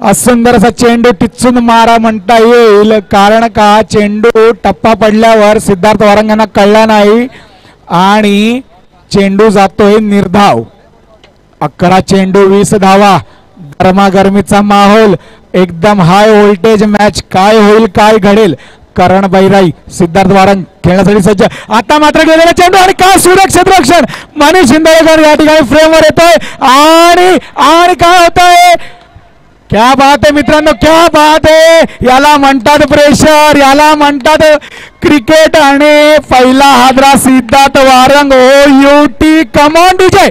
S1: सुंदर असा चेंडू टिचून मारा म्हणता येईल, कारण का चेंडू टप्पा पडल्यावर सिद्धार्थ वारंग यांना कळला नाही आणि चेंडू जातोय निर्धाव. 11 चेंडू 20 धावा. गरमागरमीचा माहोल, एकदम हाय व्होल्टेज मॅच. काय होईल काय घडेल. करण बैराई सिद्धार्थ वारंग खेळण्यासाठी सज्ज. आता मात्र गेलेला चेंडू आणि काय सुरक्षित रक्षण मनीष शिंदेकर या ठिकाणी फ्रेमवर येतोय आणि काय होतंय. क्या बात आहे मित्रांनो, क्या बात आहे. याला म्हणतात प्रेशर, याला म्हणतात क्रिकेट. आणि पहिला हादरा सिद्धार्थ वारंग. ओ यू टी कमॉन डीजे.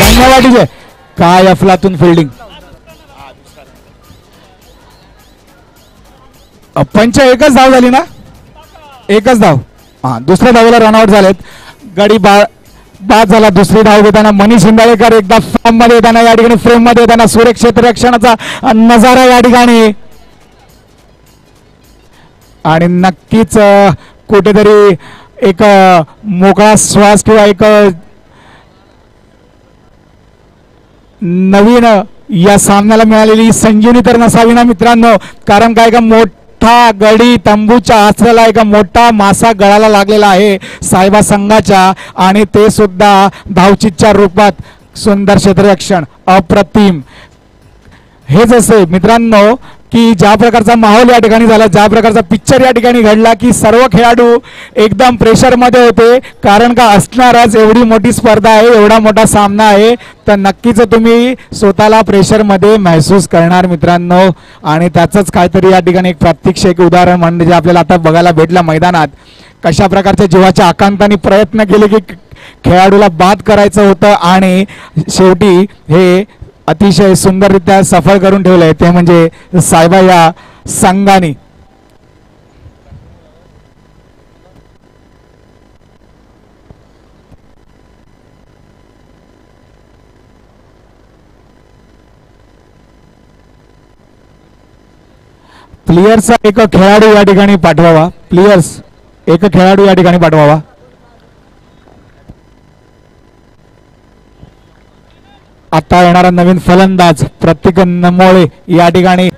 S1: धन्यवाद डीजे. काय अफलातून फिल्डिंग. पंच एकच धाव झाली ना, एकच धाव. हा दुसऱ्या धावेला रनआउट झालेत. गडी बाद झाला. दुसरी धाव घेताना मनीष हिंदाळेकर एकदा फॉर्म मध्ये येताना या ठिकाणी फ्रेम मध्ये येताना सुरक्षित रक्षणाचा नजारा या ठिकाणी. आणि नक्कीच कुठेतरी एक मोकळा श्वास किंवा एक नवीन या सामन्याला मिळालेली संजीवनी तर नसावी ना मित्रांनो, कारण काय का मोठा गडी तंबूच्या आसऱ्याला एक मोठा मासा गळाला लागलेला आहे साहेबा संघाच्या आणि ते सुद्धा धावचीच्या रूपात. सुंदर क्षेत्ररक्षण अप्रतिम. हेच असे मित्रांनो की ज्या प्रकारचा माहोल या ठिकाणी झाला, ज्या प्रकारचा पिक्चर या ठिकाणी घडला की सर्व खेळाडू एकदम प्रेशरमध्ये होते. कारण का असणारच, एवढी मोठी स्पर्धा आहे, एवढा मोठा सामना आहे, तर नक्कीच तुम्ही स्वतःला प्रेशरमध्ये महसूस करणार मित्रांनो. आणि त्याचंच काहीतरी या ठिकाणी एक प्रात्यक्षिक एक उदाहरण म्हणजे आपल्याला आता बघायला भेटलं मैदानात. कशा प्रकारच्या जीवाच्या आकांताने प्रयत्न केले की खेळाडूला बाद करायचं होतं आणि शेवटी हे अतिशय सुंदररित्या सफळ करून ठेवलंय ते म्हणजे साहेबा या संघाने. प्लेयर्सचा एक खेळाडू या ठिकाणी पाठवावा. प्लेयर्स एक खेळाडू या ठिकाणी पाठवावा. आता येणारा नवीन फलंदाज प्रतीक नमोळे या ठिकाणी.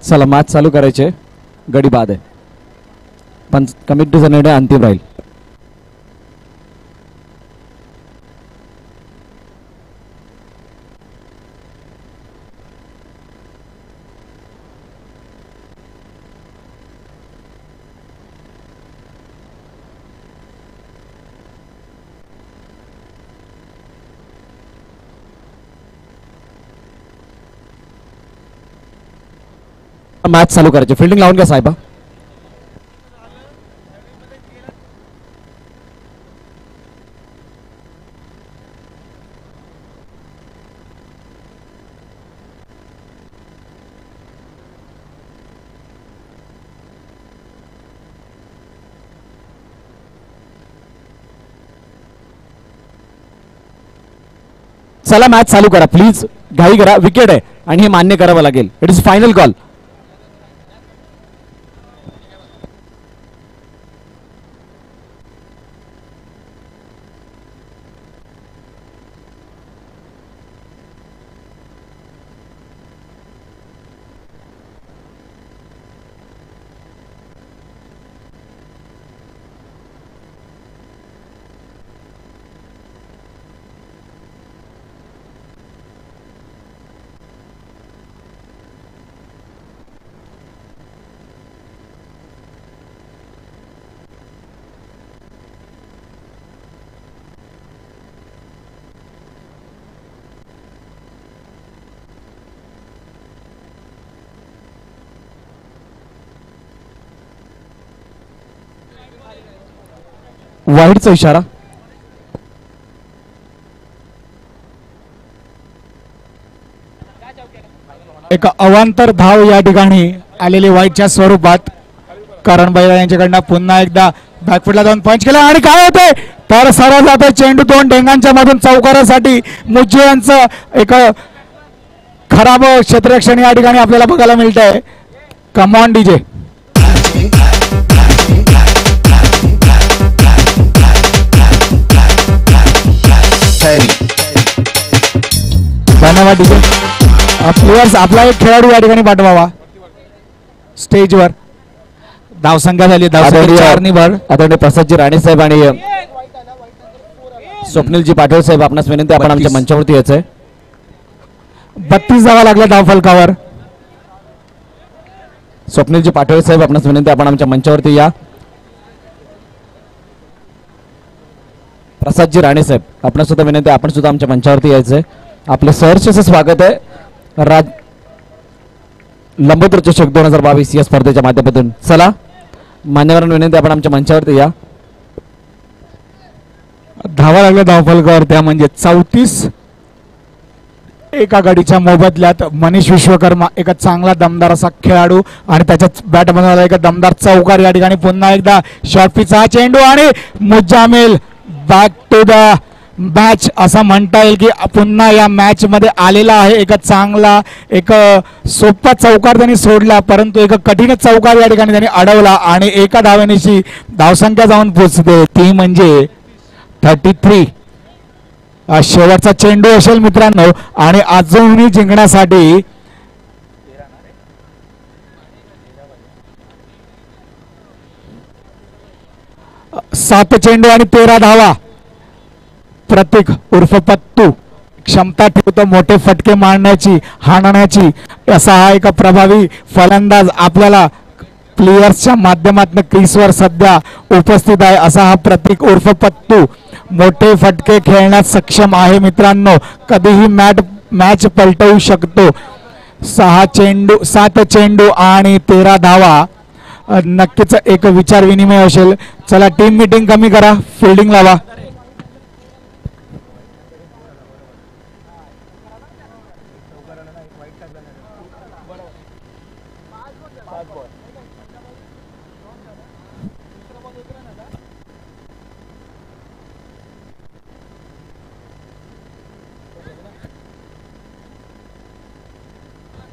S3: चला मॅच चालू करायचे, गडी बाद आहे पण कमिटीचा निर्णय अंतिम राहील. मॅच चालू करायचे. फिल्डिंग लावून घ्या साहेबा. चला मॅच चालू करा प्लीज, घाई करा, विकेट आहे आणि हे मान्य करावं लागेल. It is final call. वाईडचा इशारा.
S1: एक अवांतर धाव या ठिकाणी आलेली वाईटच्या स्वरूपात. करण बैरा यांच्याकडनं पुन्हा एकदा बॅकफुटला जाऊन पंच केला आणि काय होते तर सरळ जातो चेंडू दोन ढेंगांच्या मधून चौकारासाठी. मुज्जे यांचं एक खराब क्षेत्ररक्षण या ठिकाणी आपल्याला बघायला मिळत आहे. Come on DJ. धन्यवाद डीजे. प्लेयर्स आपला एक खेळाडू या ठिकाणी पाठवावा स्टेजवर. धावसंख्या झाली,
S3: आदरणीय प्रसादजी राणे साहेब आणि स्वप्नीलजी पाटील साहेब आपणास विनंती, आपण आमच्या मंचावरती यायचंय.
S1: 32 धावा लागल्या धावफलकावर.
S3: स्वप्नीलजी पाटील साहेब आपणास विनंती, आपण आमच्या मंचावरती या. प्रसादजी राणे साहेब आपणास सुद्धा विनंती, आपण सुद्धा आमच्या मंचावरती यायचंय. आपलं सहर्ष स्वागत आहे लंबोदर चषक 2022 या स्पर्धेच्या माध्यमातून. चला मान्यवरांना विनंती, आपण आमच्या मंचावरती या.
S1: धावा लागल्या धावफलकावर, त्या म्हणजे 34. एका गाडीच्या मोबदल्यात मनीष विश्वकर्मा एक चांगला दमदार असा खेळाडू आणि त्याच्यात बॅट बनवला एक दमदार चौकार. या ठिकाणी पुन्हा एकदा शॉर्ट पिचचा चेंडू आणि Muzammil back to the match असं म्हणता येईल की पुन्हा या मॅच मध्ये आलेला आहे. एक चांगला एक सोपा चौकार त्यांनी सोडला, परंतु एक कठीण चौकार या ठिकाणी त्यांनी अडवला आणि एका धावेनेची धावसंख्या जाऊन पोहोचते ती म्हणजे 33. शेवटचा चेंडू असेल मित्रांनो आणि अजूनही जिंकण्यासाठी 7 चेंडू आणि 13 धावा. प्रतीक उर्फ पत्तू क्षमता ठेवतो मोठे फटके मारण्याची, हाणण्याची. असा हा एक प्रभावी फलंदाज आपल्याला प्लेयर्सच्या माध्यमातून क्रीजवर सध्या उपस्थित आहे. असा हा प्रतीक उर्फ पत्तू मोठे फटके खेळण्यात सक्षम आहे मित्रांनो. कधीही मॅच पलटवू शकतो. 7 चेंडू आणि 13 धावा. नक्कीच एक विचार विनिमय असेल. चला टीम मीटिंग कमी करा, फिल्डिंग लावा.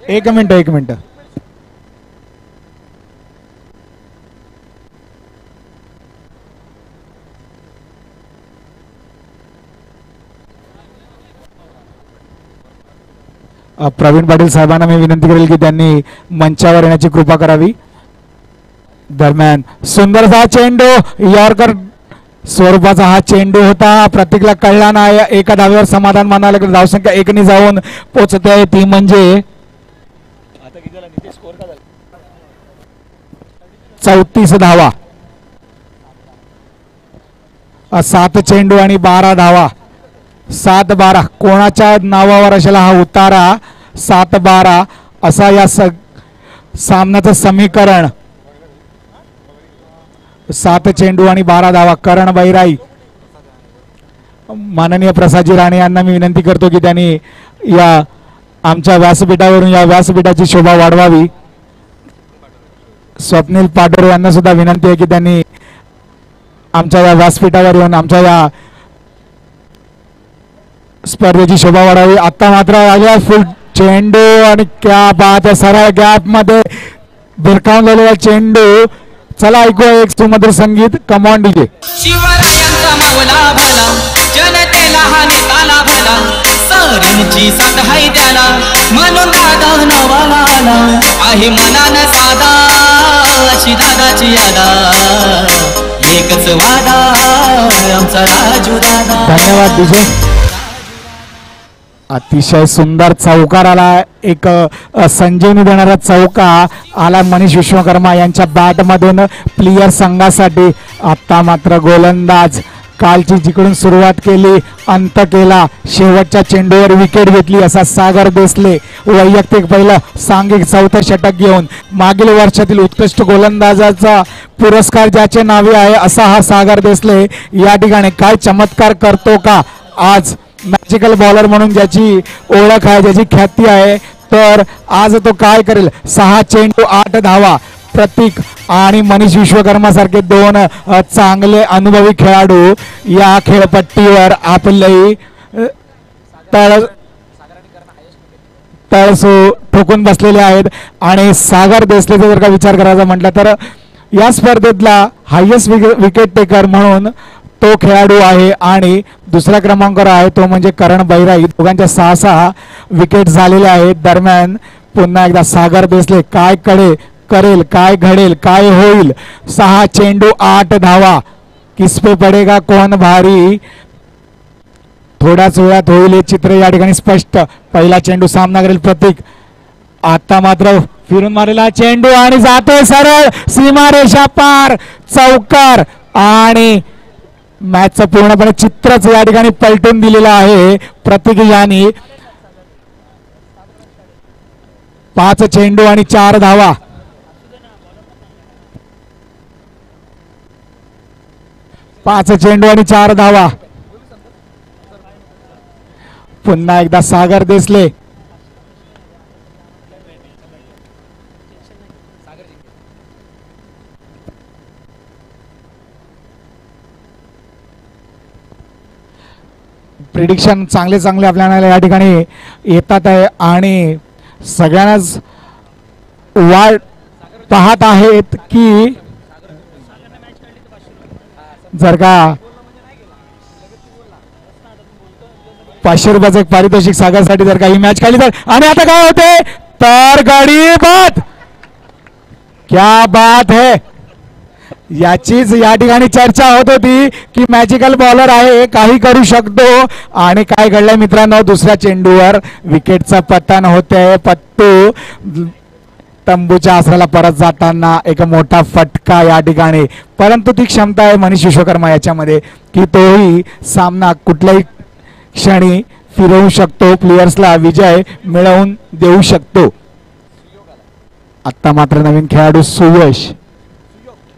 S1: एक मिनिट. प्रवीण पाटील साहेबांना मी विनंती करेल की त्यांनी मंचावर येण्याची कृपा करावी. दरम्यान सुंदरसा चेंडू यॉर्कर स्वरूपाचा हा चेंडू होता. प्रतीकला कळला नाही. एका धावेवर समाधान मानायला लागेल. धावसंख्या 1 जाऊन पोहोचते ती म्हणजे 34 धावा. 7 चेंडू आणि 12 धावा. 7-12 कोणाच्या नावावर असेल हा उतारा. 7-12 असा या सामन्याचं समीकरण. 7 चेंडू आणि 12 धावा. करण बैराई. माननीय प्रसादजी राणे यांना मी विनंती करतो की त्यांनी या आमच्या व्यासपीठावरून या व्यासपीठाची शोभा वाढवावी. स्वप्नील पाटोरे यांना सुद्धा विनंती आहे की त्यांनी आमच्या या व्यासपीठावर येऊन आमच्या या स्पर्धेची शोभा वाढावी. आता मात्र फुल चेंडू आणि क्या बात आहे. सरळ गॅप मध्ये भिरकावलेला चेंडू. चला ऐकूया एक सुमधुर संगीत. Come on DJ.
S2: शिवरायांचा मावला भला, जनतेला हा नेताला भला, साऱ्यांची साथ हाय त्याला, म्हणून दादा नवाला आला आहे मनानं साधा, अशी दादाची यादा, एकच वादा आमचा राजू दादा.
S1: धन्यवाद डीजे. अतिशय सुंदर चौकार आला. एक संजीवनी देणारा चौका आला मनीष विश्वकर्मा यांच्या बॅट मधून प्लेयर संघासाठी. आता मात्र गोलंदाज कालची जिकडून सुरुवात केली अंत केला. शेवटच्या चेंडूवर विकेट घेतली असा सागर देसले वैयक्तिक पहिलं सांघिक 4थं षटक घेऊन मागील वर्षातील उत्कृष्ट गोलंदाजाचा पुरस्कार ज्याचे नावे आहे असा हा सागर देसले या ठिकाणी काय चमत्कार करतो का आज. मॅजिकल बॉलर म्हणून ज्याची ओळख आहे, ज्याची ख्याती आहे, तर आज तो काय करेल. 6 चेंडू 8 धावा. प्रतीक आणि मनीष विश्वकर्मा सारखे 2 चांगले अनुभवी खेळाडू या खेळपट्टीवर आपले तळसो ठोकून बसलेले आहेत. आणि सागर देसलेचा जर का विचार करायचा म्हटलं तर या स्पर्धेतला हायेस्ट विकेट टेकर म्हणून तो खेळाडू आहे. आणि दुसऱ्या क्रमांकावर आहे तो म्हणजे करण बैराई. दोघांच्या 6 विकेट झालेल्या आहेत. दरम्यान पुन्हा एकदा सागर देसले काय करेल, काय घडेल, काय होईल. 6 चेंडू 8 धावा. किसपे पडेगा कोण भारी. थोड्याच वेळात होईल हे चित्र या ठिकाणी स्पष्ट. पहिला चेंडू सामना करेल प्रतीक. आता मात्र फिरून मारलेला चेंडू आणि जातोय सरळ सीमारेषा पार. चौकार आणि मॅचचं पूर्णपणे चित्रच या ठिकाणी पलटून दिलेलं आहे प्रतीक यांनी. 5 चेंडू आणि 4 धावा. 5 चेंडू आणि 4 धावा. पुन्हा एकदा सागर देसले. प्रिडिक्शन चांगले चांगले आपल्याला या ठिकाणी येतात आहे आणि सगळ्यांनाच वाट पाहत आहेत की जर का 500 रुपयाचं एक पारितोषिक सागरसाठी जर का ही मॅच खेळली तर आणि आता काय होते तर गाडी बाद क्या बात है याचीच या ठिकाणी चर्चा होत होती की मॅजिकल बॉलर आहे काही करू शकतो आणि काय घडलंय मित्रांनो दुसऱ्या चेंडूवर विकेटचं पतन होते पत्तू तंबूच्या आसराला परत जाताना एक मोठा फटका या ठिकाणी परंतु ती क्षमता आहे मनीष विश्वकर्मा याच्यामध्ये की तोही सामना कुठल्याही क्षणी फिरवू शकतो प्लेयर्सला विजय मिळवून देऊ शकतो आता मात्र नवीन खेळाडू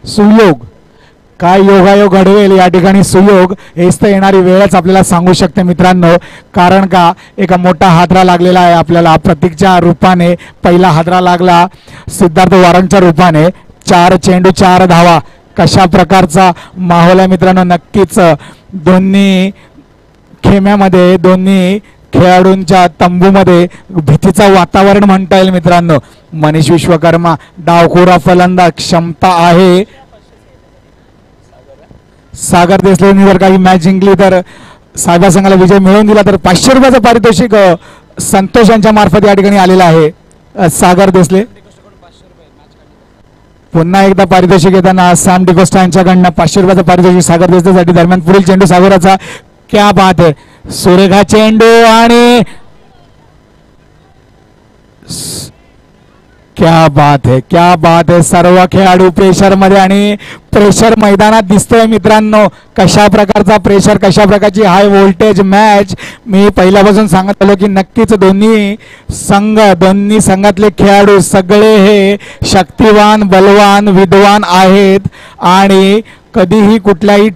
S1: सुयोग काय योगायोग घडवेल या ठिकाणी सुयोग हेच तर येणारी वेळच आपल्याला सांगू शकते मित्रांनो कारण का एक मोठा हादरा लागलेला आहे आपल्याला प्रतीकच्या रूपाने पहिला हादरा लागला सिद्धार्थ वारंगच्या रूपाने 4 चेंडू 4 धावा कशा प्रकारचा माहोल आहे मित्रांनो नक्कीच दोन्ही खेम्यामध्ये दोन्ही खेळाडूंच्या तंबूमध्ये भीतीचं वातावरण म्हणता येईल मित्रांनो मनीष विश्वकर्मा डावखोरा फलंदाज क्षमता आहे सागर देसलेंनी जर काही मॅच जिंकली तर साहेबा संघाला विजय मिळवून दिला तर 500 रुपयाचं पारितोषिक संतोष यांच्या मार्फत या ठिकाणी आलेला आहे सागर देसले पुन्हा एकदा पारितोषिक येताना सॅम डिकोस्टा यांच्याकडनं 500 रुपयाचं पारितोषिक सागर देसलेसाठी दरम्यान पुढील चेंडू सागराचा क्या बात है सुरेखा चेंडू आणि क्या बात है सर्व खेळाडू प्रेशर मध्ये आणि प्रेशर मैदानात दिसतोय मित्रांनो कशा प्रकारचा प्रेशर कशा प्रकारची हाय व्होल्टेज मॅच मी पहिल्यापासून सांगत आलो की नक्कीच दोन्ही संघातले खेळाडू सगळे हे शक्तिवान बलवान विद्वान आहेत आणि कधीही कुठल्याही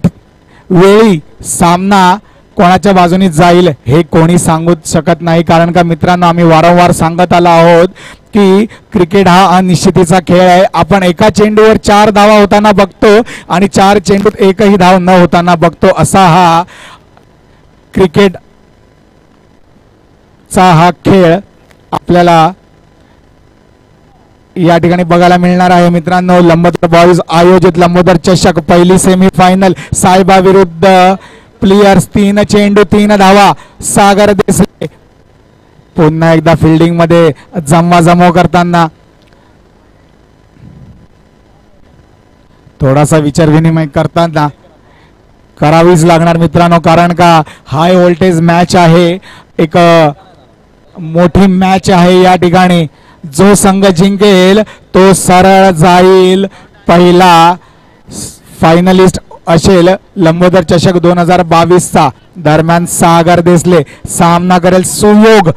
S1: वेळी सामना कोणाच्या बाजूने जाईल हे कोणी सांगू शकत नाही कारण का मित्रांनो आम्ही वारंवार सांगत आलो आहोत की क्रिकेट हा अनिश्चितीचा खेळ आहे आपण एका चेंडूवर 4 धावा होताना बघतो आणि 4 चेंडूत एकही धाव न होताना बघतो असा हा क्रिकेटचा हा खेळ आपल्याला या ठिकाणी बघायला मिळणार आहे मित्रांनो लंबोदर बॉईज आयोजित लंबोदर चषक पहिली सेमीफायनल सायबा विरुद्ध प्लेयर्स 3 चेंडू 3 धावा सागर देसले पुन्हा एकदा फिल्डिंग मध्ये जमवाजमव करताना थोडासा विचार विनिमय करताना करावीच लागणार मित्रांनो कारण का हाय व्होल्टेज मॅच आहे एक मोठी मॅच आहे या ठिकाणी जो संघ जिंकेल तो सरळ जाईल पहिला फायनलिस्ट असेल लंबोदर चषक 2022चा दरम्यान सागर देसले सामना करेल सुयोग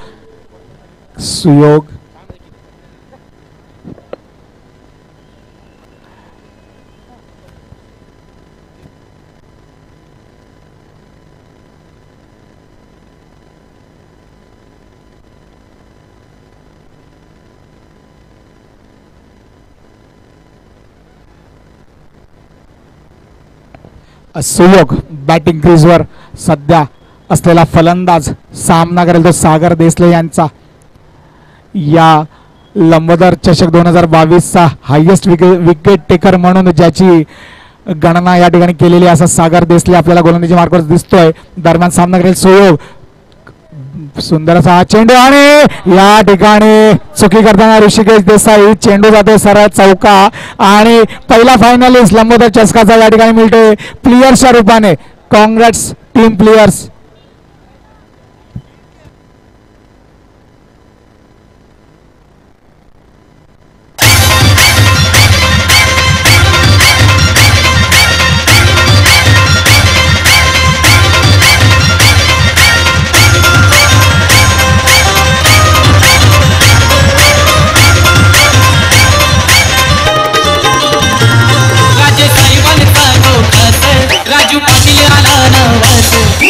S1: सुयोग बॅटिंग क्रीजवर सध्या असलेला फलंदाज सामना करेल तो सागर देसले यांचा या लंबोदर चषक 2022चा हायेस्ट विकेट टेकर म्हणून ज्याची गणना या ठिकाणी केलेली असा सागर देसले आपल्याला गोलंदाजी मार्कवर दिसतोय दरम्यान सामना करेल सुयोग सुंदर असा चेंडू आणि या ठिकाणी चुकी करताना ऋषिकेश देसाई चेंडू जाते सरळ चौका आणि पहिला फायनलिस्ट लंबोदर चषकाचा या ठिकाणी मिळतोय प्लेयर्सच्या रूपाने काँग्रेट्स टीम प्लेयर्स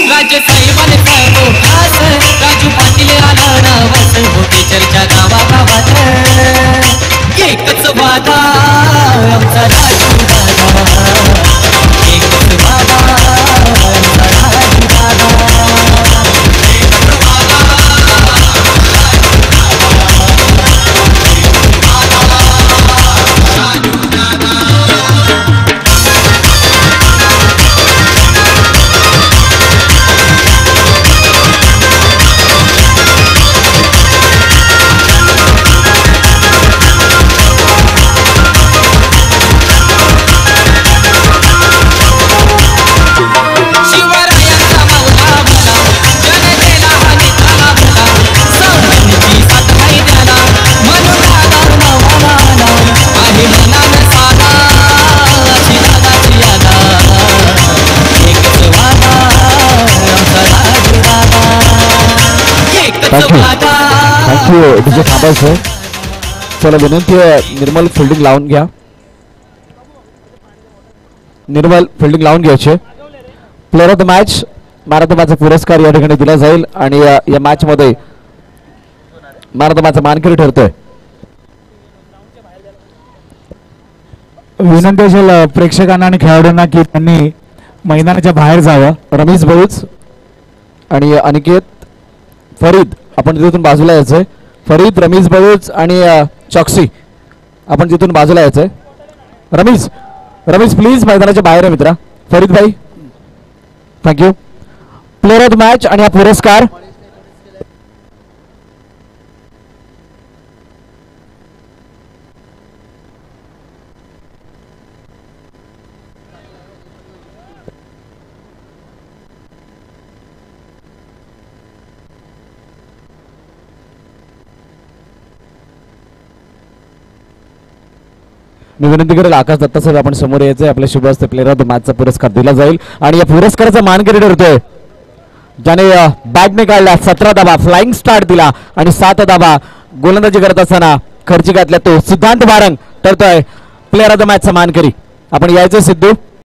S2: राज्य
S3: थँक्यू डीजे थांबा सर. चला विनंती आहे निर्मल फिल्डिंग लावून घ्या. निर्मल फिल्डिंग लावून घ्यायचे. Player of the match man of the मॅचचा पुरस्कार या ठिकाणी दिला जाईल आणि या मॅच मध्ये मॅन ऑफ द मॅचचा मानकरी ठरतोय.
S1: विनंती असेल प्रेक्षकांना आणि खेळाडूंना की त्यांनी मैदानाच्या बाहेर जावं.
S3: रमेश बळूच आणि अनिकेत फरीद आपण तिथून बाजूला यायचंय. फरीद, रमेश बळूच आणि चॉक्सी आपण तिथून बाजूला यायचंय. रमेश प्लीज मैदानाच्या बाहेर आहे मित्रा. फरीद भाई thank you. Player of the match आणि हा पुरस्कार मी विनंती करेल आकाश दत्ता साहेब आपण समोर यायचंय. आपल्या शुभ हस्ते प्लेअर ऑफ द मॅचचा पुरस्कार दिला जाईल आणि या पुरस्काराचा मानकरी ठरतोय ज्याने बॅटने काढला 17 धाबा, फ्लाइंग स्टार्ट दिला आणि 7 धाबा गोलंदाजी करत असताना खर्ची घातल्या तो सिद्धांत बारंग ठरतोय प्लेअर ऑफ द मॅचचा मानकरी. आपण यायचं सिद्धू.